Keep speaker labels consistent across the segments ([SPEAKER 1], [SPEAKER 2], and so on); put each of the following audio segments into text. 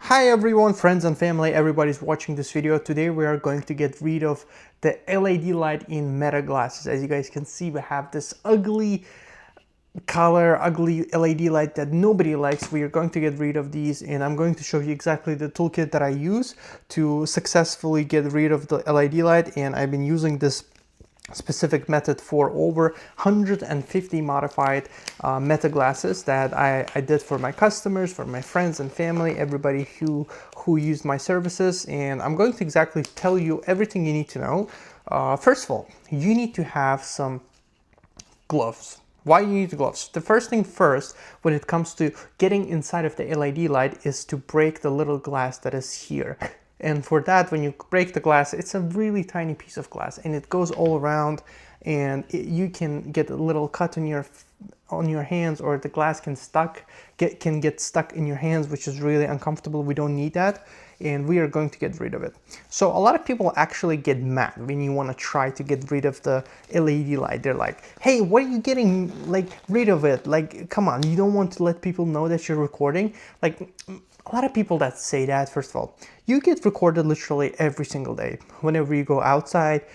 [SPEAKER 1] Hi everyone, friends and family, everybody's watching this video. Today we are going to get rid of the LED light in Meta glasses. As you guys can see, we have this ugly color, ugly LED light that nobody likes. We are going to get rid of these, and I'm going to show you exactly the toolkit that I use to successfully get rid of the LED light. And I've been using this specific method for over 150 modified Meta glasses that I did for my customers, for my friends and family, everybody who used my services. And I'm going to exactly tell you everything you need to know. First of all, you need to have some gloves. Why you need the gloves? The first thing first, when it comes to getting inside of the LED light, is to break the little glass that is here. And for that, when you break the glass, it's a really tiny piece of glass and it goes all around, and you can get a little cut on your hands, or the glass can get stuck in your hands, which is really uncomfortable. We don't need that, and we are going to get rid of it. So a lot of people actually get mad when you want to try to get rid of the LED light. They're like, hey, what are you getting rid of it? Like, come on, you don't want to let people know that you're recording? Like, a lot of people that say that, first of all, you get recorded literally every single day. Whenever you go outside,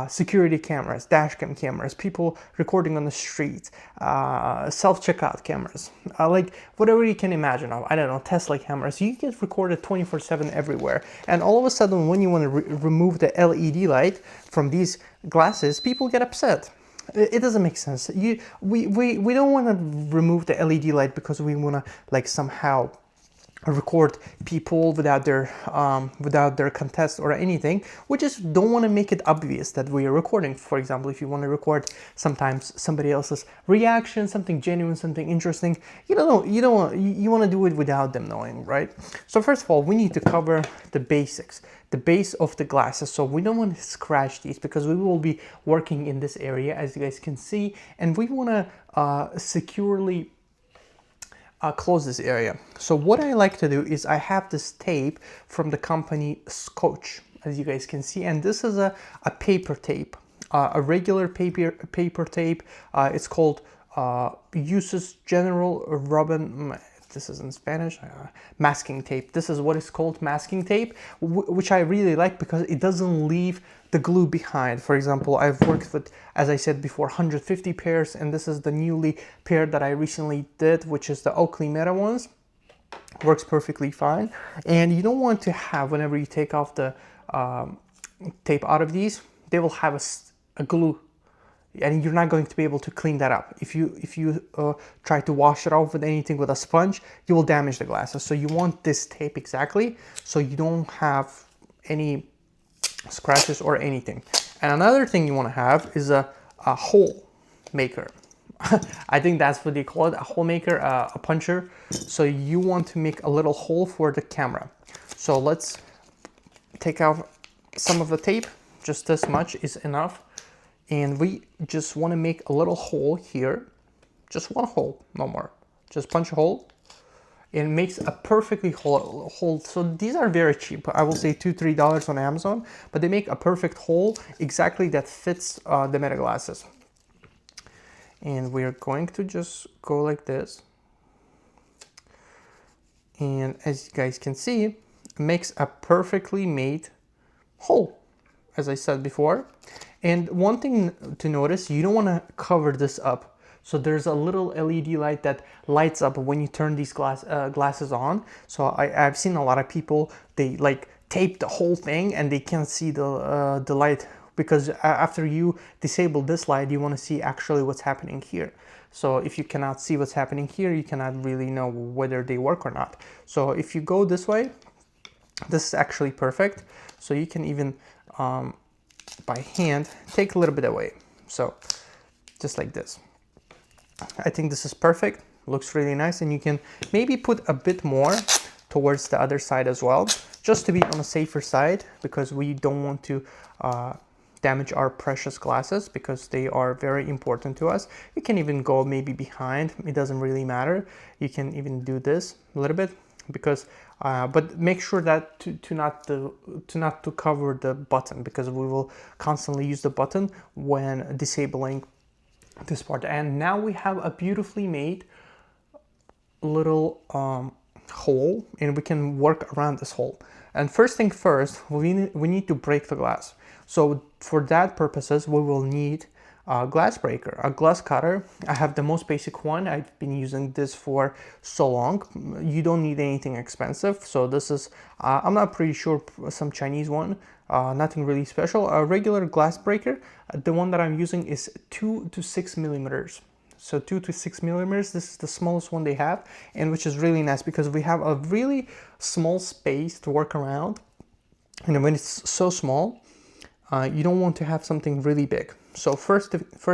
[SPEAKER 1] security cameras, dash cam cameras, people recording on the streets, self-checkout cameras, like whatever you can imagine of, I don't know, Tesla cameras, you get recorded 24/7 everywhere. And all of a sudden, when you want to remove the LED light from these glasses, people get upset. It doesn't make sense. We don't want to remove the LED light because we want to like somehow record people without their contest or anything. We just don't want to make it obvious that we are recording. For example, if you want to record sometimes somebody else's reaction, something genuine, something interesting, you want to do it without them knowing, right? So first of all, we need to cover the basics, the base of the glasses. So we don't want to scratch these because we will be working in this area, as you guys can see, and we want to securely close this area. So what I like to do is I have this tape from the company Scotch, as you guys can see, and this is a paper tape, a regular paper tape. It's called Usus General Robin. This is in Spanish, masking tape. This is what is called masking tape, which I really like because it doesn't leave the glue behind. For example, I've worked with, as I said before, 150 pairs, and this is the newly pair that I recently did, which is the Oakley Meta ones. Works perfectly fine. And you don't want to have, whenever you take off the tape out of these, they will have a glue, and you're not going to be able to clean that up. If you try to wash it off with anything, with a sponge, you will damage the glasses. So you want this tape exactly so you don't have any scratches or anything. And another thing you want to have is a hole maker. I think that's what they call it, a hole maker, a puncher. So you want to make a little hole for the camera. So let's take out some of the tape. Just this much is enough. And we just want to make a little hole here. Just one hole, no more. Just punch a hole. It makes a perfectly hole. So these are very cheap. I will say $2-3 on Amazon, but they make a perfect hole exactly that fits the Meta glasses. And we're going to just go like this. And as you guys can see, it makes a perfectly made hole, as I said before. And one thing to notice, you don't want to cover this up. So there's a little LED light that lights up when you turn these glasses on. So I've seen a lot of people, they like tape the whole thing and they can't see the light, because after you disable this light, you want to see actually what's happening here. So if you cannot see what's happening here, you cannot really know whether they work or not. So if you go this way, this is actually perfect. So you can even by hand take a little bit away, so just like this. I think this is perfect, looks really nice, and you can maybe put a bit more towards the other side as well, just to be on the safer side, because we don't want to damage our precious glasses, because they are very important to us. You can even go maybe behind, it doesn't really matter. You can even do this a little bit, because but make sure that to not to cover the button, because we will constantly use the button when disabling this part. And now we have a beautifully made little hole, and we can work around this hole. And first thing first, we need to break the glass. So for that purposes, we will need a glass breaker, a glass cutter. I have the most basic one. I've been using this for so long. You don't need anything expensive. So this is, I'm not pretty sure, some Chinese one, nothing really special. A regular glass breaker, the one that I'm using is 2 to 6 millimeters. So 2 to 6 millimeters, this is the smallest one they have, and which is really nice because we have a really small space to work around. And when it's so small, you don't want to have something really big. So first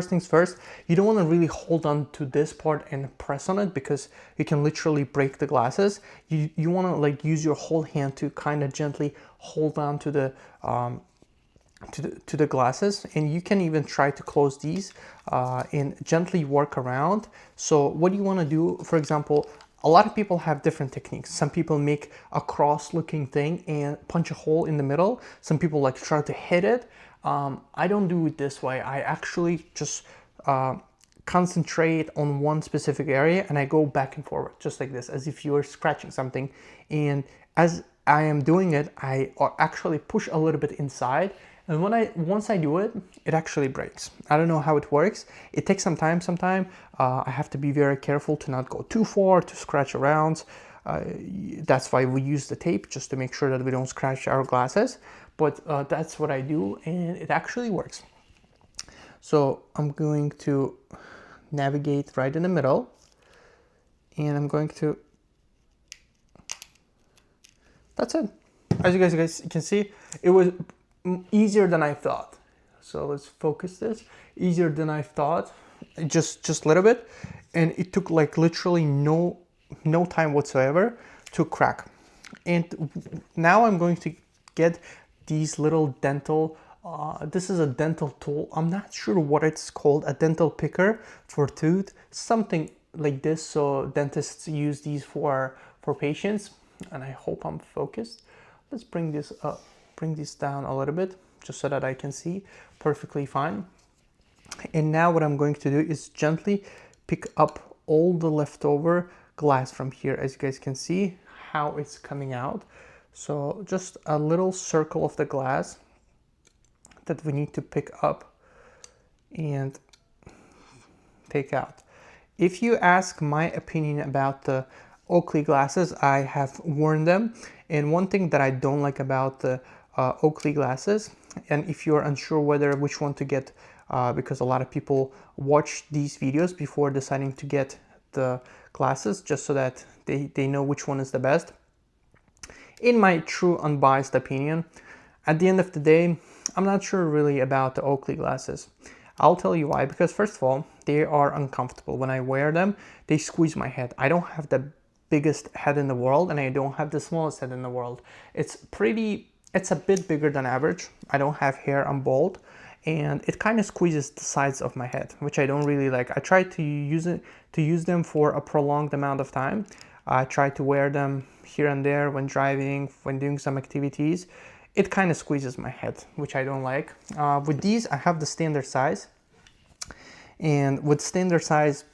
[SPEAKER 1] things first, you don't want to really hold on to this part and press on it because you can literally break the glasses. You want to like use your whole hand to kind of gently hold on to the glasses, and you can even try to close these and gently work around. So what you want to do, for example, a lot of people have different techniques. Some people make a cross looking thing and punch a hole in the middle. Some people like try to hit it. I don't do it this way. I actually just concentrate on one specific area and I go back and forward just like this, as if you're scratching something. And as I am doing it, I actually push a little bit inside. And once I do it, it actually breaks. I don't know how it works. It takes some time. I have to be very careful to not go too far, to scratch around. That's why we use the tape, just to make sure that we don't scratch our glasses. But that's what I do, and it actually works. So I'm going to navigate right in the middle, and I'm going to, that's it. As you guys can see, it was easier than I thought. So let's focus this. Easier than I thought, just a little bit, and it took like literally no time whatsoever to crack. And now I'm going to get these little dental, this is a dental tool. I'm not sure what it's called, a dental picker for tooth, something like this. So dentists use these for patients, and I hope I'm focused. Let's bring this up, bring this down a little bit just so that I can see perfectly fine. And now what I'm going to do is gently pick up all the leftover glass from here. As you guys can see how it's coming out. So just a little circle of the glass that we need to pick up and take out. If you ask my opinion about the Oakley glasses, I have worn them, and one thing that I don't like about the Oakley glasses, and if you're unsure which one to get, because a lot of people watch these videos before deciding to get the glasses just so that they know which one is the best. In my true unbiased opinion, at the end of the day, I'm not sure really about the Oakley glasses. I'll tell you why. Because first of all, they are uncomfortable. When I wear them, they squeeze my head. I don't have the biggest head in the world, and I don't have the smallest head in the world. It's a bit bigger than average. I don't have hair, I'm bald, and it kind of squeezes the sides of my head, which I don't really like. I try to use them for a prolonged amount of time. I try to wear them here and there when driving, when doing some activities. It kind of squeezes my head, which I don't like. With these, I have the standard size, and with standard size,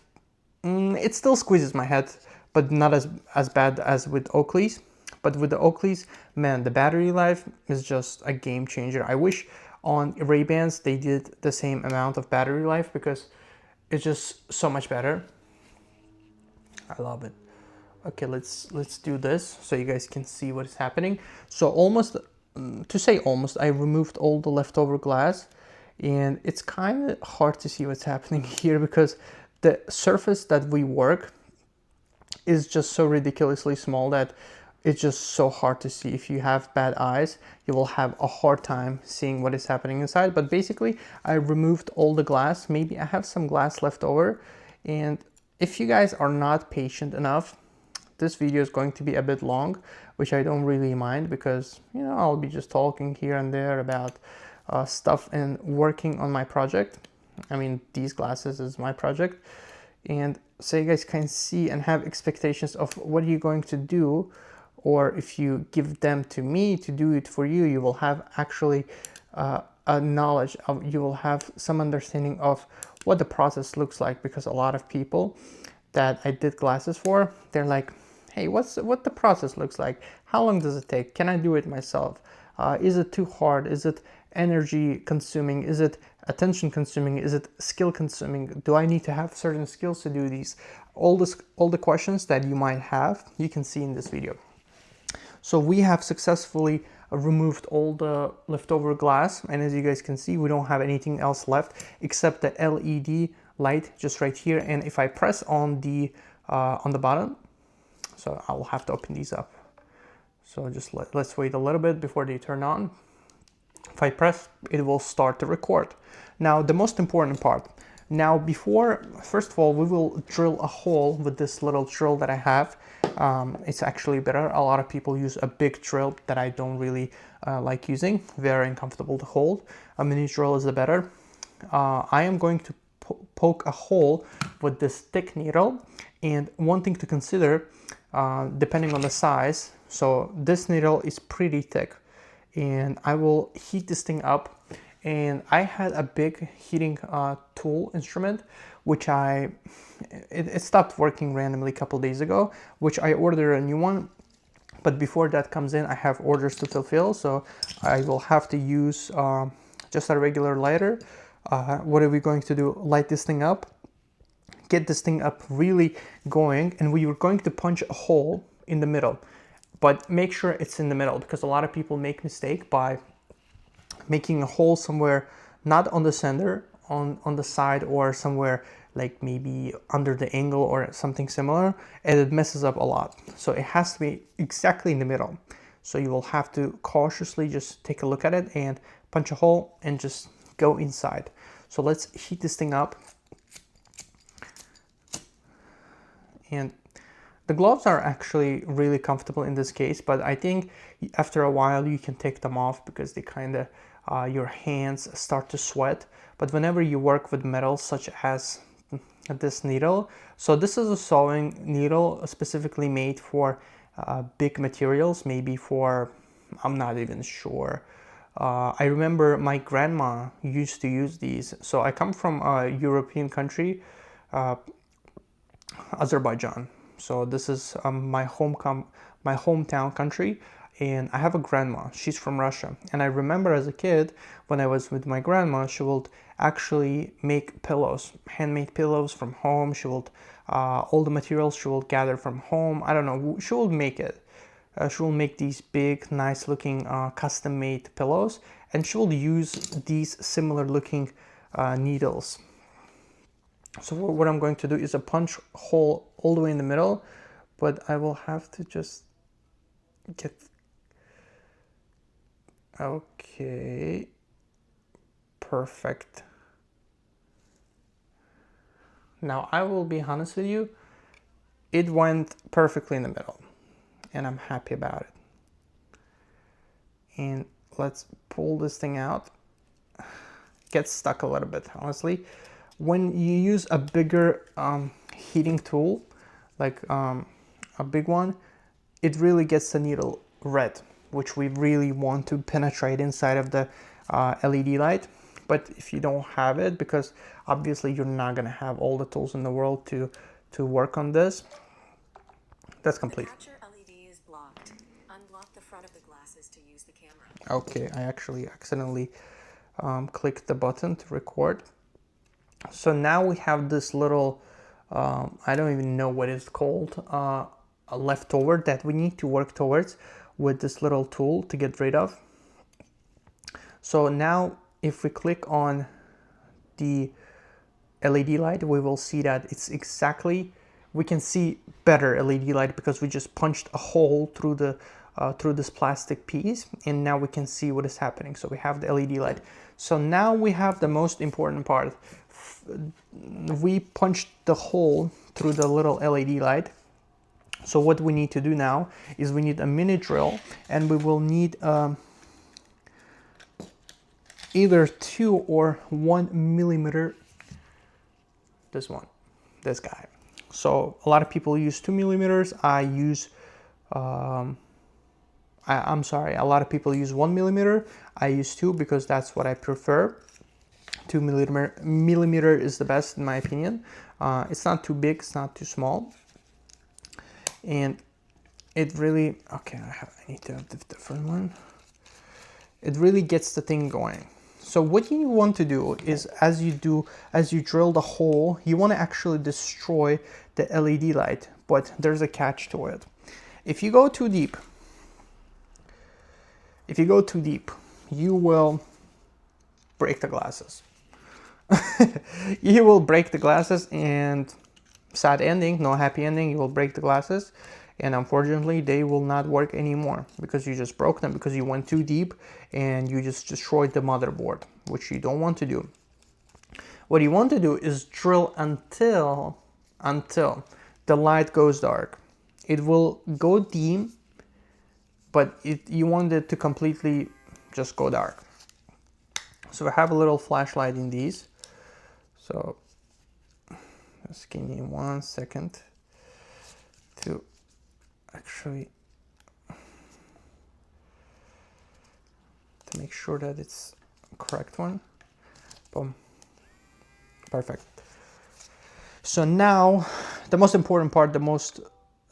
[SPEAKER 1] it still squeezes my head, but not as bad as with Oakley's. But with the Oakley's, man, the battery life is just a game changer. I wish on Ray-Bans they did the same amount of battery life, because it's just so much better. I love it. Okay, let's do this so you guys can see what is happening. So almost, I removed all the leftover glass, and it's kind of hard to see what's happening here because the surface that we work is just so ridiculously small that it's just so hard to see. If you have bad eyes, you will have a hard time seeing what is happening inside. But basically, I removed all the glass. Maybe I have some glass left over, and if you guys are not patient enough, this video is going to be a bit long, which I don't really mind, because, you know, I'll be just talking here and there about stuff and working on my project. I mean, these glasses is my project. And so you guys can see and have expectations of what you're going to do, or if you give them to me to do it for you, you will have actually a knowledge of, you will have some understanding of what the process looks like. Because a lot of people that I did glasses for, they're like, hey, what the process looks like. How long does it take? Can I do it myself? Is it too hard? Is it energy consuming? Is it attention consuming? Is it skill consuming? Do I need to have certain skills to do these? All the questions that you might have, you can see in this video. So we have successfully removed all the leftover glass, and as you guys can see, we don't have anything else left except the LED light just right here. And if I press on the bottom, so I'll have to open these up. So just let's wait a little bit before they turn on. If I press, it will start to record. Now, the most important part. Now, first of all, we will drill a hole with this little drill that I have. It's actually better. A lot of people use a big drill that I don't really like using. Very uncomfortable to hold. A mini drill is the better. I am going to poke a hole with this thick needle. And one thing to consider, depending on the size, so this needle is pretty thick, and I will heat this thing up. And I had a big heating tool instrument, which it stopped working randomly a couple days ago, which I ordered a new one. But before that comes in, I have orders to fulfill, so I will have to use just a regular lighter. What are we going to do? Light this thing up, get this thing up really going, and we are going to punch a hole in the middle. But make sure it's in the middle, because a lot of people make mistake by making a hole somewhere not on the center, on the side, or somewhere like maybe under the angle or something similar, and it messes up a lot. So it has to be exactly in the middle. So you will have to cautiously just take a look at it and punch a hole and just go inside. So let's heat this thing up. And the gloves are actually really comfortable in this case, but I think after a while you can take them off because they kind of your hands start to sweat. But whenever you work with metals such as this needle, so this is a sewing needle specifically made for big materials, maybe for, I'm not even sure. I remember my grandma used to use these. So I come from a European country, Azerbaijan. So this is my hometown country. And I have a grandma, she's from Russia. And I remember as a kid, when I was with my grandma, she would actually make pillows, handmade pillows from home. She would, all the materials she will gather from home. I don't know, she will make it. She will make these big, nice looking custom made pillows. And she will use these similar looking needles. So what I'm going to do is a punch hole all the way in the middle, but I will have to just get, okay, perfect. Now I will be honest with you, it went perfectly in the middle and I'm happy about it. And let's pull this thing out. Gets stuck a little bit, honestly. When you use a bigger heating tool, like a big one, it really gets the needle red, which we really want to penetrate inside of the LED light. But if you don't have it, because obviously you're not gonna have all the tools in the world to work on this, that's complete.
[SPEAKER 2] The capture LED is blocked. Unblock the front of the glasses to use the camera.
[SPEAKER 1] Okay, I actually accidentally clicked the button to record. So now we have this little, I don't even know what it's called, a leftover that we need to work towards with this little tool to get rid of. So now if we click on the LED light, we will see that it's exactly, we can see better LED light because we just punched a hole through the through this plastic piece, and now we can see what is happening. So we have the LED light. So now we have the most important part. We punched the hole through the little LED light. So what we need to do now is we need a mini drill, and we will need either 2 or 1 millimeter. This guy. So a lot of people use 2 millimeters. I use I'm sorry, a lot of people use 1 millimeter. I use 2 because that's what I prefer. 2 millimeter is the best in my opinion. It's not too big, it's not too small. And it really, okay, I need to have the different one. It really gets the thing going. So what you want to do is, as you drill the hole, you want to actually destroy the LED light, but there's a catch to it. If you go too deep, you will break the glasses. You will break the glasses, and sad ending, no happy ending. You will break the glasses, and unfortunately they will not work anymore because you just broke them, because you went too deep and you just destroyed the motherboard, which you don't want to do. What you want to do is drill until the light goes dark. It will go dim, but you want it to completely just go dark. So I have a little flashlight in these. So just give me 1 second to actually to make sure that it's correct one. Boom. Perfect. So now the most important part, the most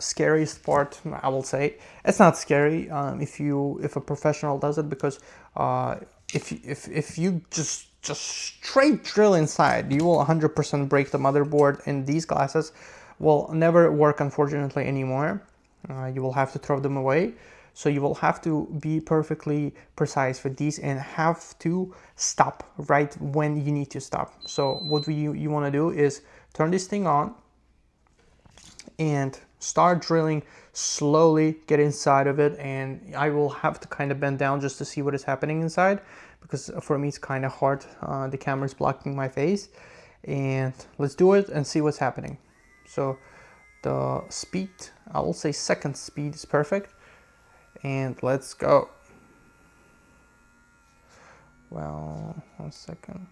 [SPEAKER 1] scariest part, I will say, it's not scary if a professional does it, because if you just straight drill inside, you will 100% break the motherboard, and these glasses will never work, unfortunately, anymore. You will have to throw them away. So you will have to be perfectly precise with these and have to stop right when you need to stop. So what you want to do is turn this thing on and start drilling slowly, get inside of it, and I will have to kind of bend down just to see what is happening inside, because for me it's kind of hard. The camera is blocking my face, and let's do it and see what's happening. So the speed, I will say second speed is perfect, and let's go. Well, 1 second.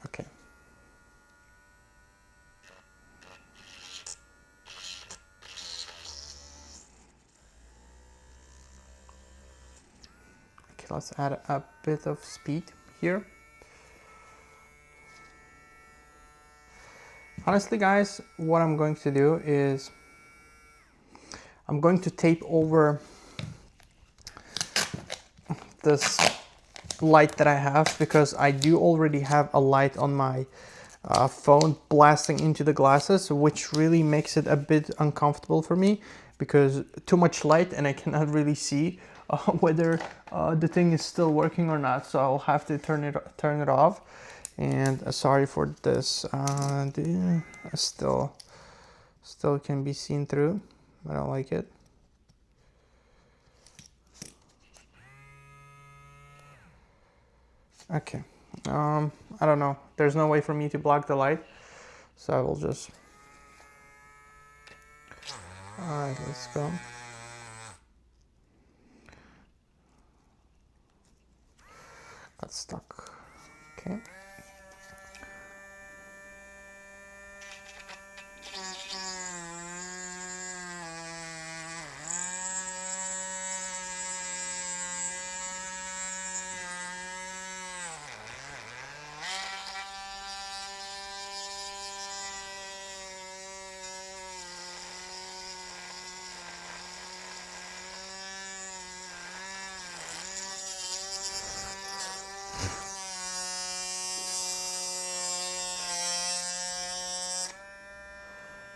[SPEAKER 1] Okay. Okay, let's add a bit of speed here. Honestly, guys, what I'm going to do is I'm going to tape over this light that I have, because I do already have a light on my phone blasting into the glasses, which really makes it a bit uncomfortable for me, because too much light and I cannot really see whether the thing is still working or not. So I'll have to turn it off. And sorry for this. Still can be seen through. I don't like it. Okay. I don't know. There's no way for me to block the light, so I will just. All right, let's go. Got stuck. Okay.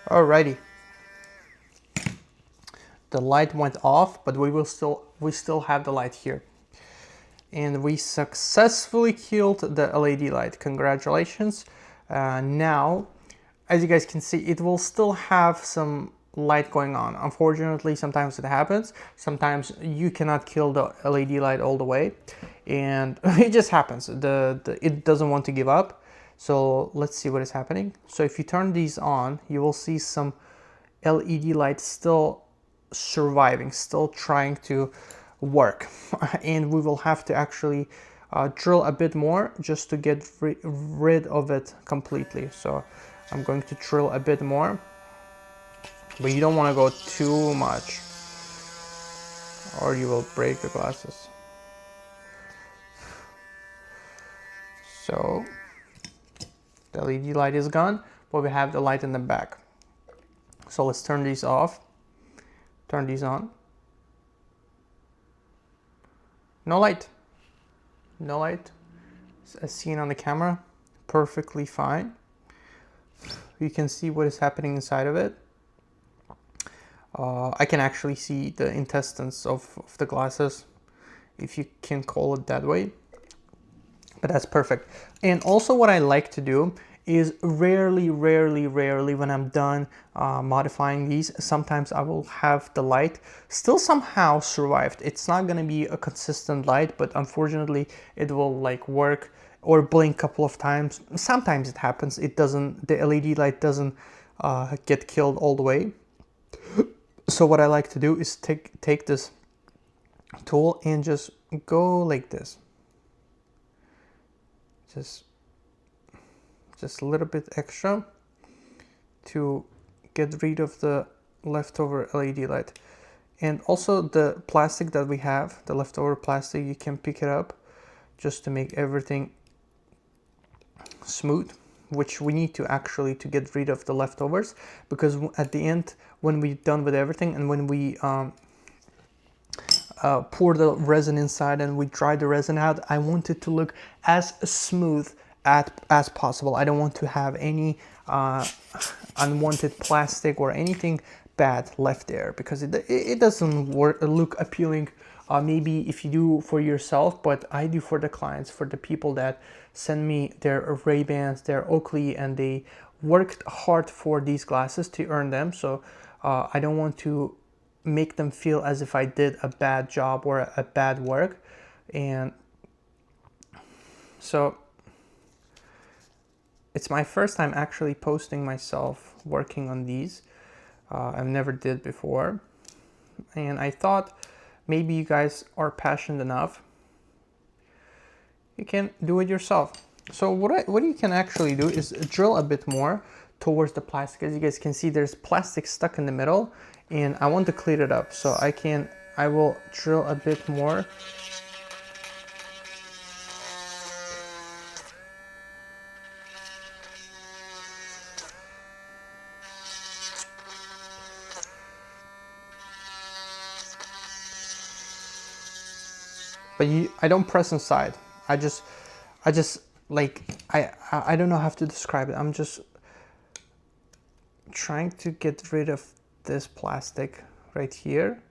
[SPEAKER 1] Alrighty. The light went off, but we still have the light here. And we successfully killed the LED light. Congratulations. Now, as you guys can see, it will still have some light going on. Unfortunately, sometimes it happens. Sometimes you cannot kill the LED light all the way, and it just happens. It doesn't want to give up. So let's see what is happening. So if you turn these on, you will see some LED light still surviving, still trying to work. And we will have to actually drill a bit more just to get rid of it completely. So I'm going to drill a bit more, but you don't want to go too much or you will break the glasses. So The LED light is gone, but we have the light in the back. So let's turn these off, turn these on. No light, no light, as seen on the camera, perfectly fine. You can see what is happening inside of it. I can actually see the intestines of the glasses, if you can call it that way, but that's perfect. And also what I like to do is rarely when I'm done modifying these, sometimes I will have the light still somehow survived. It's not going to be a consistent light, but unfortunately it will like work or blink a couple of times. Sometimes it happens, it doesn't, the LED light doesn't get killed all the way. So what I like to do is take this tool and just go like this, just a little bit extra to get rid of the leftover LED light. And also the plastic that we have, the leftover plastic, you can pick it up just to make everything smooth, which we need to actually to get rid of the leftovers, because at the end when we're done with everything and when we pour the resin inside and we dry the resin out, I want it to look as smooth as possible. I don't want to have any unwanted plastic or anything bad left there, because it doesn't look appealing. Maybe if you do for yourself, but I do for the clients, for the people that send me their Ray-Bans, their Oakley, and they worked hard for these glasses to earn them. So I don't want to make them feel as if I did a bad job or a bad work. And so it's my first time actually posting myself working on these. I've never did before, and I thought maybe you guys are passionate enough, you can do it yourself. So what you can actually do is drill a bit more towards the plastic. As you guys can see, there's plastic stuck in the middle, and I want to clear it up. So I will drill a bit more. But I don't press inside. I just like, I don't know how to describe it. I'm just trying to get rid of this plastic right here.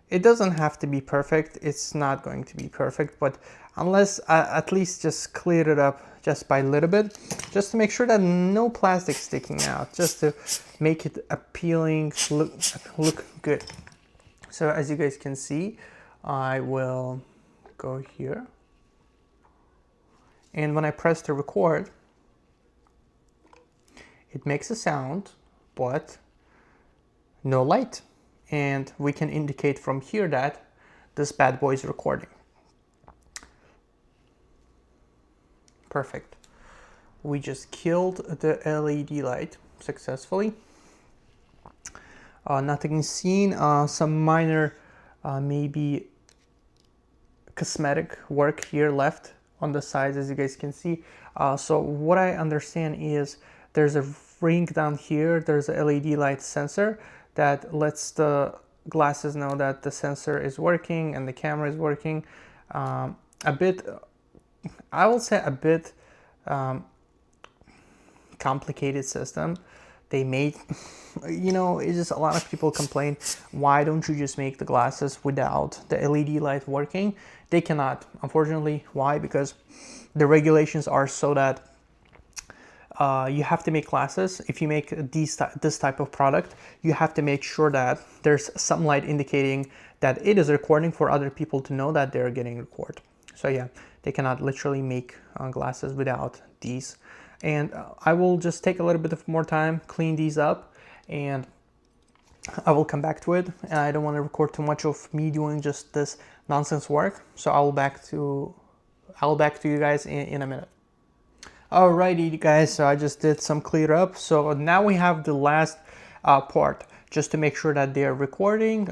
[SPEAKER 1] It doesn't have to be perfect. It's not going to be perfect, but unless at least just clear it up just by a little bit, just to make sure that no plastic sticking out, just to make it appealing, look good. So as you guys can see, I will go here, and when I press to record, it makes a sound, but no light, and we can indicate from here that this bad boy is recording. Perfect. We just killed the LED light successfully. Nothing is seen. Some minor maybe cosmetic work here left on the sides, as you guys can see. So what I understand is there's a ring down here, there's a LED light sensor that lets the glasses know that the sensor is working and the camera is working. A bit, I will say a bit complicated system they made. You know, it's just a lot of people complain, why don't you just make the glasses without the LED light working? They cannot, unfortunately. Why? Because the regulations are so that you have to make glasses. If you make this type of product, you have to make sure that there's some light indicating that it is recording for other people to know that they're getting recorded. So yeah, they cannot literally make glasses without these. And I will just take a little bit of more time, clean these up, and I will come back to it. And I don't want to record too much of me doing just this nonsense work. So I'll back to you guys in a minute. Alrighty guys, so I just did some clear up. So now we have the last part, just to make sure that they're recording.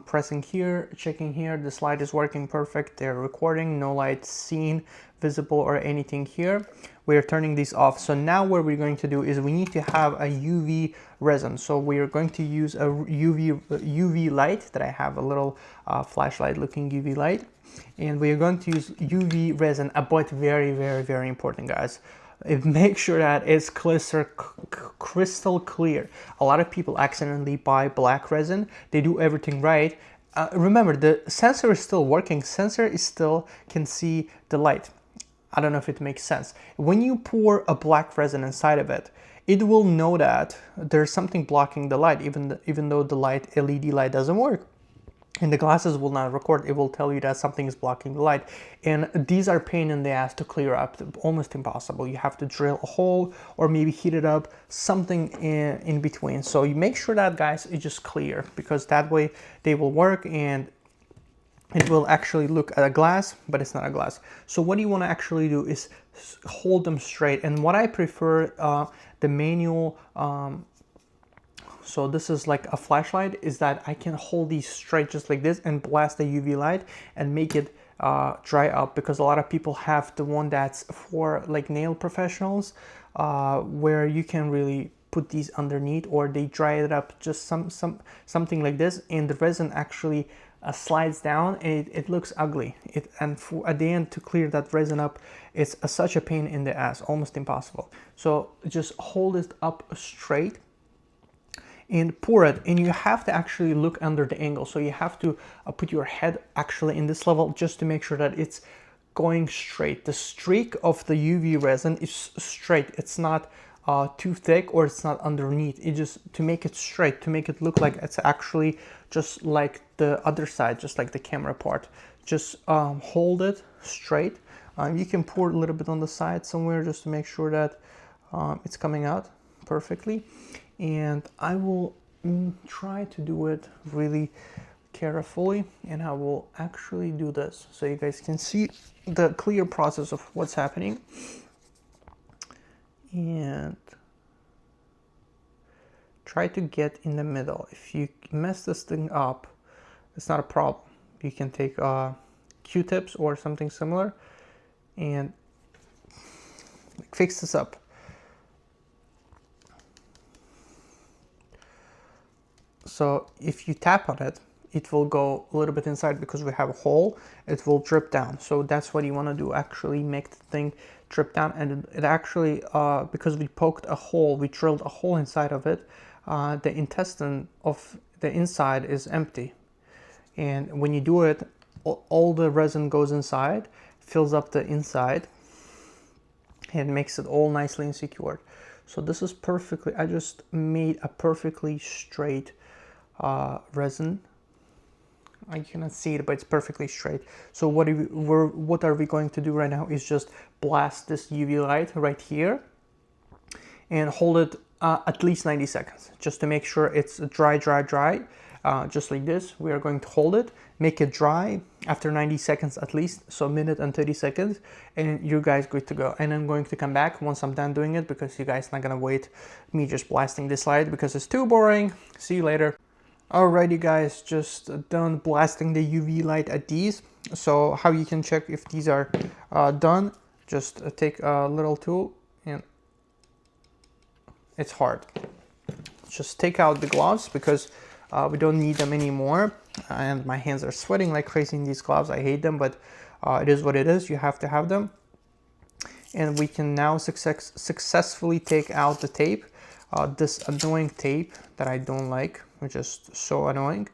[SPEAKER 1] Pressing here, checking here, the slide is working perfect. They're recording, no light seen, visible, or anything here. we're turning these off. So now what we're going to do is we need to have a UV resin. So we are going to use a UV light that I have, a little flashlight looking UV light, and we are going to use UV resin, but very, very, very important, guys. Make sure that it's crystal clear. A lot of people accidentally buy black resin. They do everything right. Remember, the sensor is still working. Sensor is still can see the light. I don't know if it makes sense. When you pour a black resin inside of it, it will know that there's something blocking the light, even though the light, LED light, doesn't work. And the glasses will not record. It will tell you that something is blocking the light. And these are pain in the ass to clear up, almost impossible. You have to drill a hole or maybe heat it up, something in between. So you make sure that, guys, it's just clear, because that way they will work and it will actually look at a glass, but it's not a glass. So what you want to actually do is hold them straight. And what I prefer, the manual, so this is like a flashlight, is that I can hold these straight just like this and blast the UV light and make it dry up, because a lot of people have the one that's for like nail professionals, where you can really put these underneath, or they dry it up just something like this, and the resin actually slides down and it looks ugly. At the end, to clear that resin up, it's such a pain in the ass, almost impossible. So just hold it up straight and pour it, and you have to actually look under the angle. So you have to put your head actually in this level just to make sure that it's going straight. The streak of the UV resin is straight. It's not too thick, or it's not underneath. It just, to make it straight, to make it look like it's actually just like the other side, just like the camera part. Just hold it straight. You can pour a little bit on the side somewhere just to make sure that it's coming out perfectly. And I will try to do it really carefully, and I will actually do this so you guys can see the clear process of what's happening. And try to get in the middle. If you mess this thing up, it's not a problem. You can take Q-tips or something similar and fix this up. So if you tap on it, it will go a little bit inside, because we have a hole, it will drip down. So that's what you want to do, actually make the thing drip down. And it actually, because we poked a hole, we drilled a hole inside of it, the intestine of the inside is empty. And when you do it, all the resin goes inside, fills up the inside, and makes it all nicely and secured. So this is perfectly, I just made a perfectly straight resin. I cannot see it, but it's perfectly straight. So what are we going to do right now is just blast this UV light right here and hold it at least 90 seconds, just to make sure it's dry, just like this. We are going to hold it, make it dry after 90 seconds at least, so a minute and 30 seconds, and you guys good to go. And I'm going to come back once I'm done doing it, because you guys not gonna wait me just blasting this light, because it's too boring. See you later. Alrighty guys, just done blasting the UV light at these. So how you can check if these are done, just take a little tool, and it's hard. Just take out the gloves, because we don't need them anymore, and my hands are sweating like crazy in these gloves. I hate them, but it is what it is. You have to have them. And we can now successfully take out the tape, this annoying tape that I don't like, which is so annoying.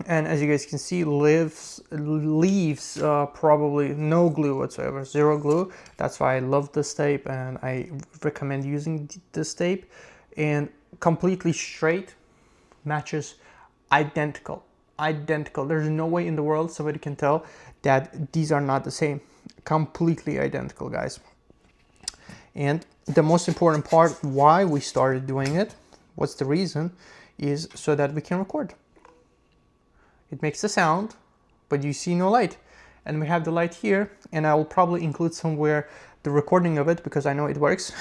[SPEAKER 1] And as you guys can see, leaves probably no glue whatsoever, zero glue. That's why I love this tape, and I recommend using this tape. And completely straight, matches identical. There's no way in the world somebody can tell that these are not the same. Completely identical, guys. And the most important part why we started doing it, what's the reason, is so that we can record. It makes a sound, but you see no light. And we have the light here, and I will probably include somewhere the recording of it, because I know it works.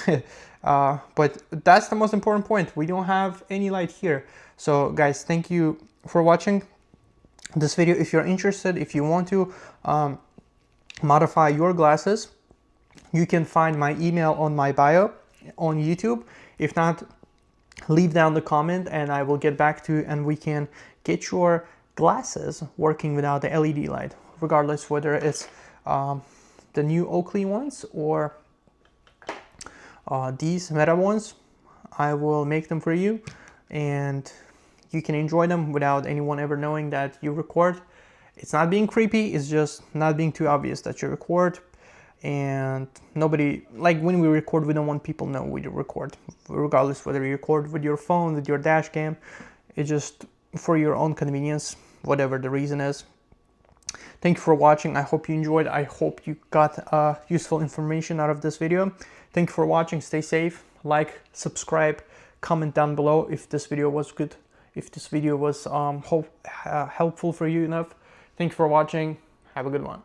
[SPEAKER 1] But that's the most important point. We don't have any light here. So guys, thank you for watching this video. If you're interested, if you want to modify your glasses, You can find my email on my bio on YouTube. If not, leave down the comment and I will get back to you and we can get your glasses working without the LED light, regardless whether it's the new Oakley ones or these Meta ones. I will make them for you and you can enjoy them without anyone ever knowing that you record. It's not being creepy, it's just not being too obvious that you record. And nobody, like when we record, we don't want people to know we record, regardless whether you record with your phone, with your dash cam. It's just for your own convenience, whatever the reason is. Thank you for watching. I hope you enjoyed. I hope you got useful information out of this video. Thank you for watching. Stay safe. Like, subscribe, comment down below if this video was good, if this video was helpful for you enough. Thank you for watching. Have a good one.